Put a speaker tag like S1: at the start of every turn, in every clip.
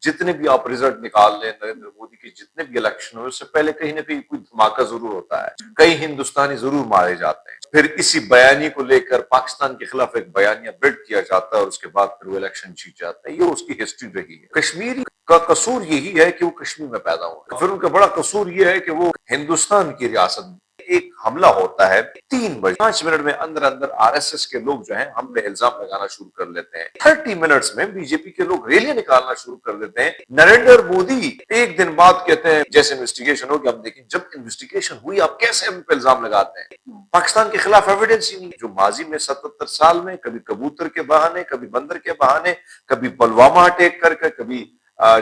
S1: جتنے بھی آپ رزلٹ نکال لیں نریندر مودی کے جتنے بھی الیکشن ہوئے اس سے پہلے کہیں نہ کہیں کوئی دھماکہ ضرور ہوتا ہے, کئی ہندوستانی ضرور مارے جاتے ہیں, پھر اسی بیانی کو لے کر پاکستان کے خلاف ایک بیانیہ بلڈ کیا جاتا ہے اور اس کے بعد پھر وہ الیکشن جیت جاتا ہے. یہ اس کی ہسٹری رہی ہے. کشمیر کا قصور یہی ہے کہ وہ کشمیر میں پیدا ہوا, پھر ان کا بڑا قصور یہ ہے کہ وہ ہندوستان کی ریاست ایک حملہ ہوتا ہے 3:05 میں اندر آر ایس ایس کے لوگ جو ہیں ہم پہ الزام لگانا شروع کر لیتے ہیں. 30 منٹس میں بی جے پی کے لوگ ریلیاں نکالنا شروع کر دیتے ہیں. نریندر مودی ایک دن بعد کہتے ہیں جیسے انویسٹیگیشن ہوگی ہم دیکھیں, جب انویسٹیگیشن ہوئی آپ کیسے ہم پہ الزام لگاتے ہیں؟ پاکستان کے خلاف ایویڈنس ہی نہیں. جو ماضی میں 77 سال میں کبھی کبوتر کے بہانے, کبھی بندر کے بہانے, کبھی پلوامہ اٹیک کر کے, کبھی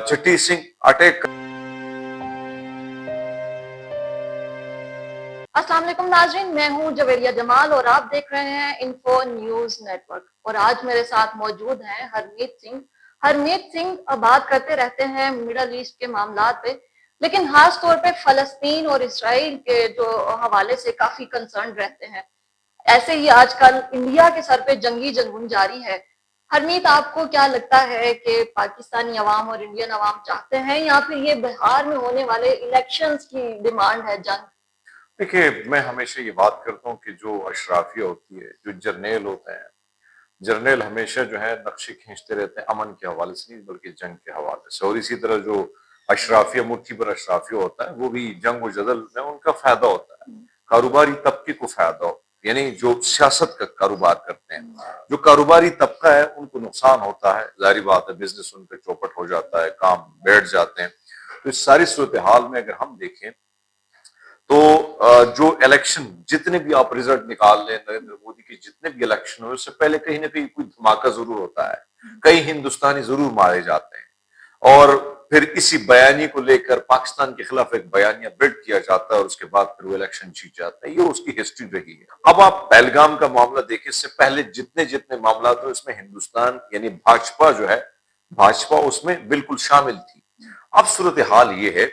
S1: چٹی سنگھ اٹیک کر.
S2: السلام علیکم ناظرین, میں ہوں جویریہ جمال اور آپ دیکھ رہے ہیں انفو نیوز نیٹ ورک. اور آج میرے ساتھ موجود ہیں ہرمیت سنگھ. ہرمیت سنگھ بات کرتے رہتے ہیں مڈل ایسٹ کے معاملات پہ, لیکن خاص طور پہ فلسطین اور اسرائیل کے جو حوالے سے کافی کنسرن رہتے ہیں. ایسے ہی آج کل انڈیا کے سر پہ جنگی جنگون جاری ہے. ہرمیت, آپ کو کیا لگتا ہے کہ پاکستانی عوام اور انڈین عوام چاہتے ہیں یا پھر یہ بہار میں ہونے والے الیکشنز کی ڈیمانڈ ہے جنگ؟
S1: دیکھیے, میں ہمیشہ یہ بات کرتا ہوں کہ جو اشرافیہ ہوتی ہے, جو جرنیل ہوتے ہیں, جرنیل ہمیشہ جو ہے نقشے کھینچتے رہتے ہیں امن کے حوالے سے نہیں بلکہ جنگ کے حوالے سے. اور اسی طرح جو اشرافیہ مٹھی پر اشرافیہ ہوتا ہے وہ بھی جنگ و جدل میں ان کا فائدہ ہوتا ہے, کاروباری طبقے کو فائدہ ہو, یعنی جو سیاست کا کاروبار کرتے ہیں, جو کاروباری طبقہ ہے ان کو نقصان ہوتا ہے. ظاہری بات ہے, بزنس ان پہ چوپٹ ہو جاتا ہے, کام بیٹھ جاتے ہیں. تو اس ساری صورتحال میں اگر ہم دیکھیں تو جو الیکشن جتنے بھی آپ رزلٹ نکال لیں نریندر مودی کے جتنے بھی الیکشن ہوئے اس سے پہلے کہیں نہ کہیں کوئی دھماکہ ضرور ہوتا ہے, کئی ہندوستانی ضرور مارے جاتے ہیں, اور پھر اسی بیانی کو لے کر پاکستان کے خلاف ایک بیانیہ بلڈ کیا جاتا ہے اور اس کے بعد پھر وہ الیکشن جیت جاتا ہے. یہ اس کی ہسٹری رہی ہے. اب آپ پہلگام کا معاملہ دیکھیں, اس سے پہلے جتنے معاملات ہوئے اس میں ہندوستان یعنی بھاجپا جو ہے, بھاجپا اس میں بالکل شامل تھی. اب صورتحال یہ ہے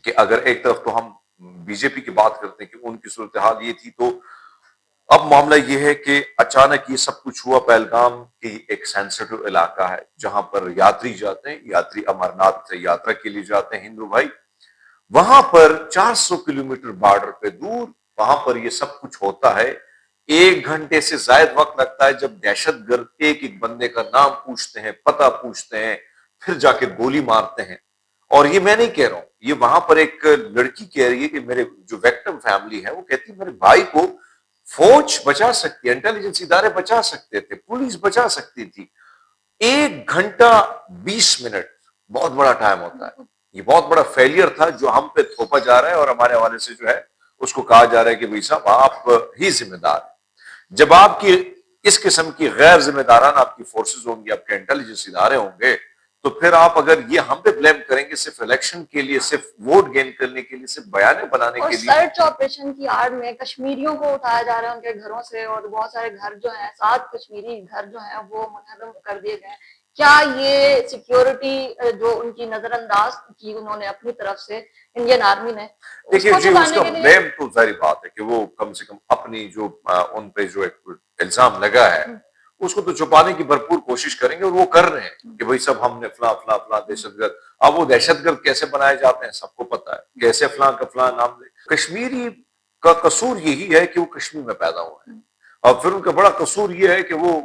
S1: کہ اگر ایک طرف تو ہم بی جے پی کی بات کرتے ہیں کہ ان کی صورتحال یہ تھی, تو اب معاملہ یہ ہے کہ اچانک یہ سب کچھ ہوا. پہلگام کی ایک سینسٹیو علاقہ ہے جہاں پر یاتری جاتے ہیں, یاتری امرناتھ یاترا کے لیے جاتے ہیں ہندو بھائی. وہاں پر 400 کلومیٹر بارڈر پہ دور وہاں پر یہ سب کچھ ہوتا ہے. 1 گھنٹے سے زائد وقت لگتا ہے جب دہشت گرد ایک ایک بندے کا نام پوچھتے ہیں, پتہ پوچھتے ہیں, پھر جا کے گولی مارتے ہیں. اور یہ میں نہیں کہہ رہا ہوں, یہ وہاں پر ایک لڑکی کہہ رہی ہے کہ میرے جو ویکٹم فیملی ہے وہ کہتی ہے میرے بھائی کو فوج بچا سکتی ہے, انٹیلیجنس ادارے بچا سکتے تھے, پولیس بچا سکتی تھی. 1 گھنٹہ 20 منٹ بہت بڑا ٹائم ہوتا ہے. یہ بہت بڑا فیلئر تھا جو ہم پہ تھوپا جا رہا ہے اور ہمارے حوالے سے جو ہے اس کو کہا جا رہا ہے کہ بھائی صاحب آپ ہی ذمہ دار ہیں. جب آپ کی اس قسم کی غیر ذمہ داران آپ کی فورسز ہوں گی, آپ کے انٹیلیجنس ادارے ہوں گے, تو پھر آپ اگر یہ ہم پہ بلیم کریں گے صرف الیکشن کے لیے, صرف ووٹ گین کرنے کے لیے, صرف بیانے بنانے کے لیے.
S2: سرچ آپریشن کی آڑ میں کشمیریوں کو اٹھایا جا رہا ہے ان کے گھروں سے, اور بہت سارے گھر جو ہیں 7 کشمیری گھر جو ہیں وہ منہدم کر دیے گئے. کیا یہ سیکیورٹی جو ان کی نظر انداز کی انہوں نے اپنی طرف سے انڈین آرمی نے,
S1: دیکھیے جی اس کا بلیم تو ظاہری بات ہے کہ وہ کم سے کم اپنی جو ان پہ جو ایک الزام لگا ہے اس کو تو چھپانے کی بھرپور کوشش کریں گے, اور وہ کر رہے ہیں کہ بھائی سب ہم نے فلاں فلاں فلاں دہشت گرد. اب وہ دہشت گرد کیسے بنائے جاتے ہیں سب کو پتا ہے, کیسے فلاں کا فلاں نام دے. کشمیری کا قصور یہی ہے کہ وہ کشمیر میں پیدا ہوا ہے, اور پھر ان کا بڑا قصور یہ ہے کہ وہ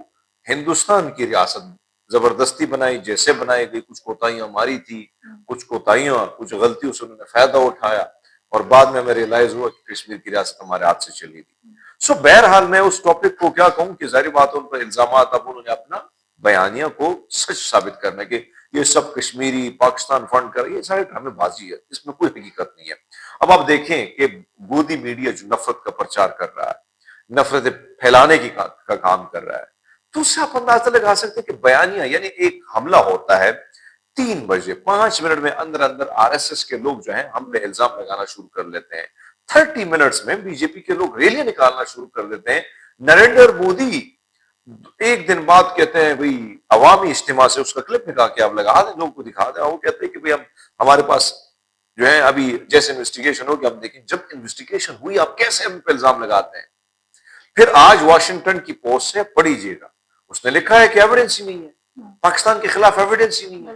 S1: ہندوستان کی ریاست زبردستی بنائی, جیسے بنائی گئی. کچھ کوتاہیاں ہماری تھی, کچھ کوتاہیاں, کچھ غلطیوں سے انہوں نے فائدہ اٹھایا, اور بعد میں ہمیں ریئلائز ہوا کہ کشمیر کی ریاست ہمارے ہاتھ سے چلی گئی. سو بہرحال میں اس ٹاپک کو کیا کہوں کہ ظاہری بات ان پر الزامات, اب انہوں نے اپنا بیانیہ کو سچ ثابت کرنے کے یہ سب کشمیری پاکستان فنڈ کر, یہ سارے ڈرامے بازی ہے, اس میں کوئی حقیقت نہیں ہے. اب آپ دیکھیں کہ گودی میڈیا جو نفرت کا پرچار کر رہا ہے, نفرت پھیلانے کا کام کر رہا ہے, تو اس سے آپ اندازہ لگا سکتے ہیں کہ بیانیہ یعنی ایک حملہ ہوتا ہے 3:05 میں اندر آر ایس ایس کے لوگ جو ہیں ہم پہ الزام لگانا شروع کر لیتے ہیں. 30 منٹس میں بی جے پی کے لوگ ریلیاں نکالنا شروع کر دیتے ہیں. نریندر مودی ایک دن بعد کہتے ہیں بھائی عوامی اجتماع سے اس کا کلپ نکال کے آپ لگا دیں, لوگوں کو دکھا دیں. وہ کہتے ہیں کہ بھائی ہمارے پاس جو ہے ابھی جیسے انویسٹیگیشن ہوگی ہم دیکھیں, جب انویسٹیگیشن ہوئی آپ کیسے ہم پہ الزام لگاتے ہیں. پھر آج واشنگٹن کی پوسٹ سے پڑھیجیے گا, اس نے لکھا ہے کہ ایویڈنس ہی نہیں ہے, پاکستان کے خلاف ایویڈنس ہی نہیں ہے.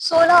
S2: 16